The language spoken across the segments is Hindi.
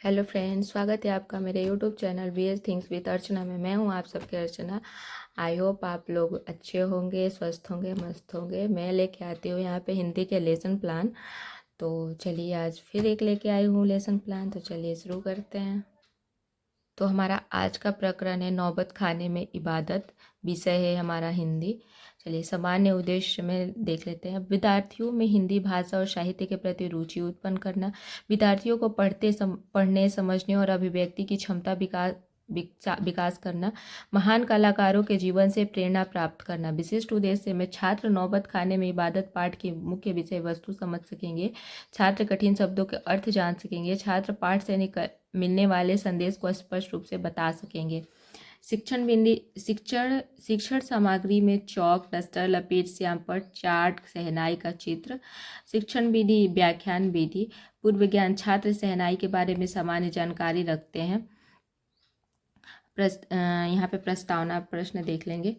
हेलो फ्रेंड्स, स्वागत है आपका मेरे YouTube channel VS things with Archana में। मैं हूं आप सबके अर्चना। आई होप आप लोग अच्छे होंगे, स्वस्थ होंगे, मस्त होंगे। मैं लेके आती हूँ यहाँ पे हिंदी के लेसन प्लान। तो चलिए आज फिर एक लेके आई हूँ लेसन प्लान। तो चलिए शुरू करते हैं। तो हमारा आज का प्रकरण है नौबत खाने में इबादत। विषय है हमारा हिंदी। चलिए सामान्य उद्देश्य में देख लेते हैं। विद्यार्थियों में हिंदी भाषा और साहित्य के प्रति रुचि उत्पन्न करना, विद्यार्थियों को पढ़ने समझने और अभिव्यक्ति की क्षमता विकास करना, महान कलाकारों के जीवन से प्रेरणा प्राप्त करना। विशिष्ट उद्देश्य में छात्र नौबत खाने में इबादत पाठ की मुख्य विषय वस्तु समझ सकेंगे, छात्र कठिन शब्दों के अर्थ जान सकेंगे, छात्र पाठ से मिलने वाले संदेश को स्पष्ट रूप से बता सकेंगे। शिक्षण सामग्री में चौक, डस्टर, लपेट, श्यामपट्ट, चार्ट, शहनाई का चित्र। शिक्षण विधि, व्याख्यान विधि। पूर्व ज्ञान, छात्र शहनाई के बारे में सामान्य जानकारी रखते हैं। यहाँ पे प्रस्तावना प्रश्न देख लेंगे।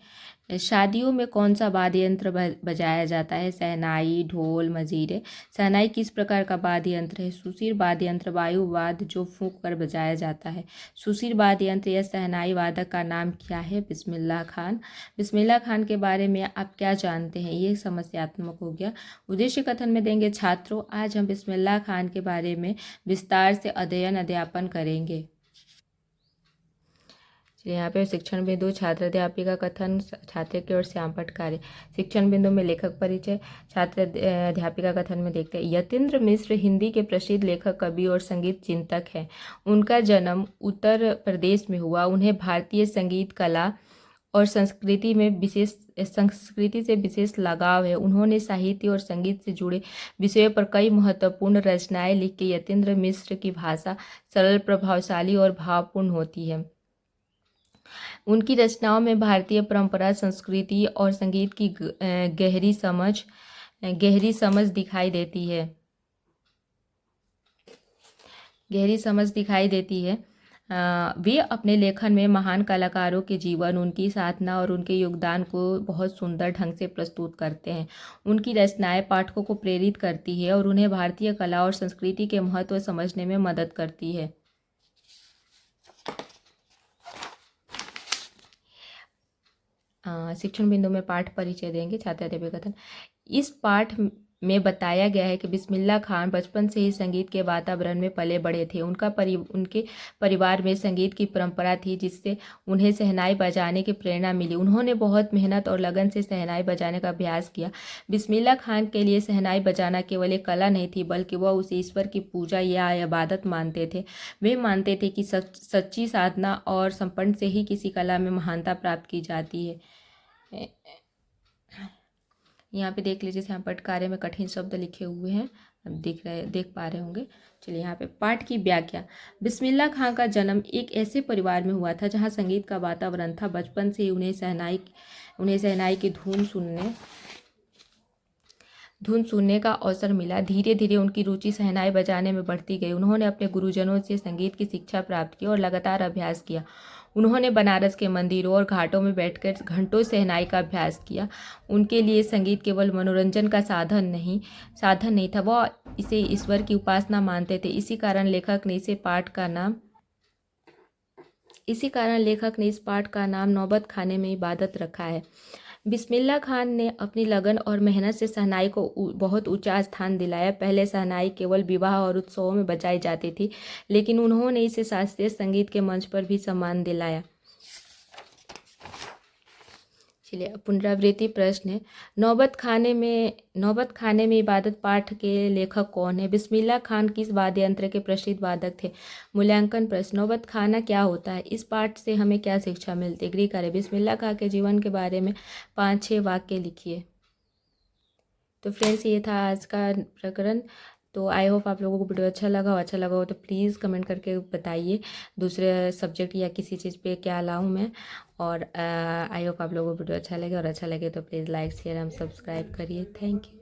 शादियों में कौन सा वाद्य यंत्र बजाया जाता है? शहनाई, ढोल, मजीरे। शहनाई किस प्रकार का वाद्य यंत्र है? सुशीर वाद्य यंत्र वायु वाद्य जो फूंक कर बजाया जाता है। सुशीर वाद्य यंत्र या शहनाई वादक का नाम क्या है? बिस्मिल्लाह खान। बिस्मिल्लाह खान के बारे में आप क्या जानते हैं? ये समस्यात्मक हो गया। उद्देश्य कथन में देंगे, छात्रों आज हम बिस्मिल्लाह खान के बारे में विस्तार से अध्ययन करेंगे। यहाँ पे शिक्षण बिंदु, छात्र अध्यापिका कथन, छात्र की ओर श्यामपट्ट कार्य। शिक्षण बिंदु में लेखक परिचय, छात्र अध्यापिका कथन में देखते हैं। यतीन्द्र मिश्र हिंदी के प्रसिद्ध लेखक, कवि और संगीत चिंतक हैं। उनका जन्म उत्तर प्रदेश में हुआ। उन्हें भारतीय संगीत कला और संस्कृति से विशेष लगाव है। उन्होंने साहित्य और संगीत से जुड़े विषयों पर कई महत्वपूर्ण रचनाएं लिखी। यतीन्द्र मिश्र की भाषा सरल, प्रभावशाली और भावपूर्ण होती है। उनकी रचनाओं में भारतीय परंपरा, संस्कृति और संगीत की गहरी समझ दिखाई देती है। वे अपने लेखन में महान कलाकारों के जीवन, उनकी साधना और उनके योगदान को बहुत सुंदर ढंग से प्रस्तुत करते हैं। उनकी रचनाएं पाठकों को प्रेरित करती है और उन्हें भारतीय कला और संस्कृति के महत्व समझने में मदद करती है। शिक्षण बिंदु में पाठ परिचय देंगे, छात्र अध्यापक कथन। इस पाठ में बताया गया है कि बिस्मिल्लाह खान बचपन से ही संगीत के वातावरण में पले बड़े थे। उनके परिवार में संगीत की परंपरा थी, जिससे उन्हें शहनाई बजाने की प्रेरणा मिली। उन्होंने बहुत मेहनत और लगन से शहनाई बजाने का अभ्यास किया। बिस्मिल्लाह खान के लिए शहनाई बजाना केवल एक कला नहीं थी, बल्कि वह उसे ईश्वर की पूजा या इबादत मानते थे। वे मानते थे कि सच्ची साधना और समर्पण से ही किसी कला में महानता प्राप्त की जाती है। यहाँ पे देख लीजिए, श्यामपट्ट कार्य में कठिन शब्द लिखे हुए हैं, देख पा रहे होंगे। चलिए यहाँ पे पाठ की व्याख्या। बिस्मिल्लाह खां का जन्म एक ऐसे परिवार में हुआ था जहाँ संगीत का वातावरण था। बचपन से ही उन्हें शहनाई की धुन सुनने का अवसर मिला। धीरे धीरे उनकी रुचि शहनाई बजाने में बढ़ती गई। उन्होंने अपने गुरुजनों से संगीत की शिक्षा प्राप्त की और लगातार अभ्यास किया। उन्होंने बनारस के मंदिरों और घाटों में बैठकर घंटों शहनाई का अभ्यास किया। उनके लिए संगीत केवल मनोरंजन का साधन नहीं था, वह इसे ईश्वर की उपासना मानते थे। इसी कारण लेखक ने इस पाठ का नाम नौबत खाने में इबादत रखा है। बिस्मिल्लाह खान ने अपनी लगन और मेहनत से शहनाई को बहुत ऊंचा स्थान दिलाया। पहले शहनाई केवल विवाह और उत्सवों में बजाई जाती थी, लेकिन उन्होंने इसे शास्त्रीय संगीत के मंच पर भी सम्मान दिलाया। चलिए पुनरावृत्ति प्रश्न है, नौबत खाने में इबादत पाठ के लेखक कौन है? बिस्मिल्लाह खान किस वाद्य यंत्र के प्रसिद्ध वादक थे? मूल्यांकन प्रश्न, नौबत खाना क्या होता है? इस पाठ से हमें क्या शिक्षा मिलती है? गृह कार्य, बिस्मिल्लाह खां के जीवन के बारे में 5-6 वाक्य लिखिए। तो फ्रेंड्स, ये था आज का प्रकरण। तो आई होप आप लोगों को वीडियो अच्छा लगा हो तो प्लीज़ कमेंट करके बताइए दूसरे सब्जेक्ट या किसी चीज़ पे क्या लाऊं मैं। और आई होप आप लोगों को वीडियो अच्छा लगे, और अच्छा लगे तो please like share and subscribe करिए। Thank you.